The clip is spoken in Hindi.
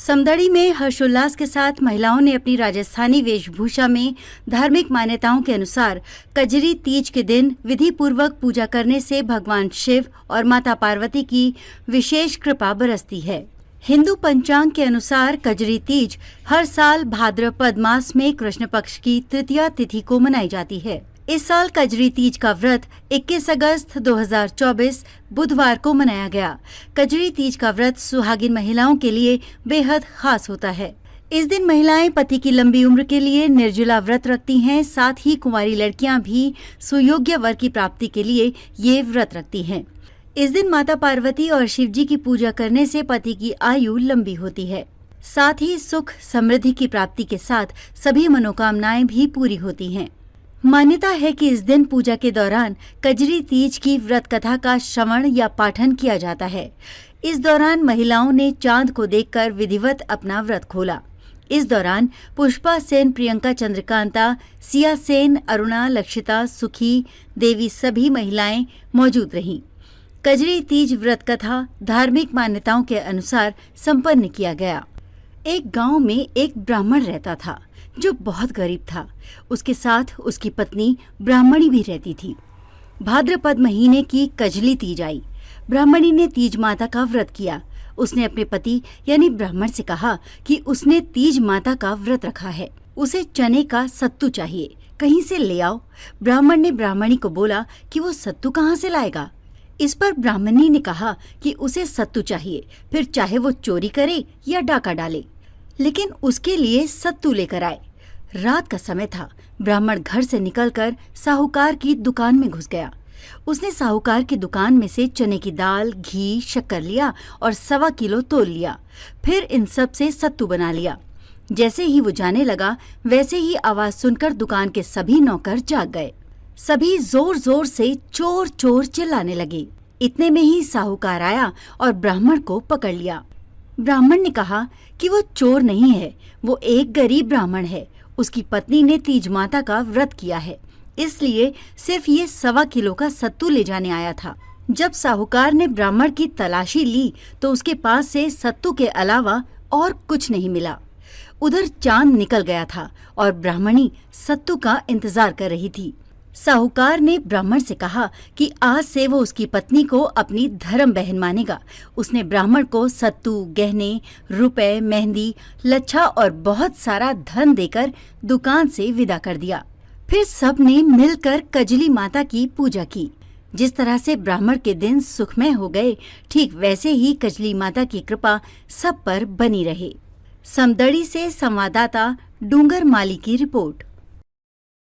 समदड़ी में हर्षोल्लास के साथ महिलाओं ने अपनी राजस्थानी वेशभूषा में धार्मिक मान्यताओं के अनुसार कजरी तीज के दिन विधि पूर्वक पूजा करने से भगवान शिव और माता पार्वती की विशेष कृपा बरसती है। हिंदू पंचांग के अनुसार कजरी तीज हर साल भाद्रपद मास में कृष्ण पक्ष की तृतीया तिथि को मनाई जाती है। इस साल कजरी तीज का व्रत 21 अगस्त 2024 बुधवार को मनाया गया। कजरी तीज का व्रत सुहागिन महिलाओं के लिए बेहद खास होता है। इस दिन महिलाएं पति की लंबी उम्र के लिए निर्जला व्रत रखती हैं। साथ ही कुंवारी लड़कियां भी सुयोग्य वर की प्राप्ति के लिए ये व्रत रखती हैं। इस दिन माता पार्वती और शिव जी की पूजा करने से पति की आयु लंबी होती है। साथ ही सुख समृद्धि की प्राप्ति के साथ सभी मनोकामनाएं भी पूरी होती हैं। मान्यता है कि इस दिन पूजा के दौरान कजरी तीज की व्रत कथा का श्रवण या पाठन किया जाता है। इस दौरान महिलाओं ने चांद को देखकर विधिवत अपना व्रत खोला। इस दौरान पुष्पा सेन, प्रियंका चंद्रकांता, सिया सेन, अरुणा, लक्षिता, सुखी देवी सभी महिलाएं मौजूद रहीं। कजरी तीज व्रत कथा धार्मिक मान्यताओं के अनुसार संपन्न किया गया। एक गांव में एक ब्राह्मण रहता था जो बहुत गरीब था। उसके साथ उसकी पत्नी ब्राह्मणी भी रहती थी। भाद्रपद महीने की कजली तीज आई। ब्राह्मणी ने तीज माता का व्रत किया। उसने अपने पति यानी ब्राह्मण से कहा कि उसने तीज माता का व्रत रखा है, उसे चने का सत्तू चाहिए, कहीं से ले आओ। ब्राह्मण ने ब्राह्मणी को बोला कि वो सत्तू कहाँ से लाएगा। इस पर ब्राह्मणी ने कहा कि उसे सत्तू चाहिए, फिर चाहे वो चोरी करे या डाका डाले, लेकिन उसके लिए सत्तू लेकर आए। रात का समय था। ब्राह्मण घर से निकलकर साहूकार की दुकान में घुस गया। उसने साहूकार की दुकान में से चने की दाल, घी, शक्कर लिया और 1.25 किलो तोल लिया। फिर इन सब से सत्तू बना लिया। जैसे ही वो जाने लगा वैसे ही आवाज सुनकर दुकान के सभी नौकर जाग गए। सभी जोर जोर से चोर चोर चिल्लाने लगे। इतने में ही साहूकार आया और ब्राह्मण को पकड़ लिया। ब्राह्मण ने कहा कि वो चोर नहीं है, वो एक गरीब ब्राह्मण है। उसकी पत्नी ने तीज माता का व्रत किया है, इसलिए सिर्फ ये 1.25 किलो का सत्तू ले जाने आया था। जब साहूकार ने ब्राह्मण की तलाशी ली तो उसके पास से सत्तू के अलावा और कुछ नहीं मिला। उधर चांद निकल गया था और ब्राह्मणी सत्तू का इंतजार कर रही थी। साहूकार ने ब्राह्मण से कहा कि आज से वो उसकी पत्नी को अपनी धर्म बहन मानेगा। उसने ब्राह्मण को सत्तू, गहने, रुपए, मेहंदी, लच्छा और बहुत सारा धन देकर दुकान से विदा कर दिया। फिर सब ने मिलकर कजली माता की पूजा की। जिस तरह से ब्राह्मण के दिन सुखमय हो गए, ठीक वैसे ही कजली माता की कृपा सब पर बनी रहे। समदड़ी से संवाददाता डूंगर माली की रिपोर्ट।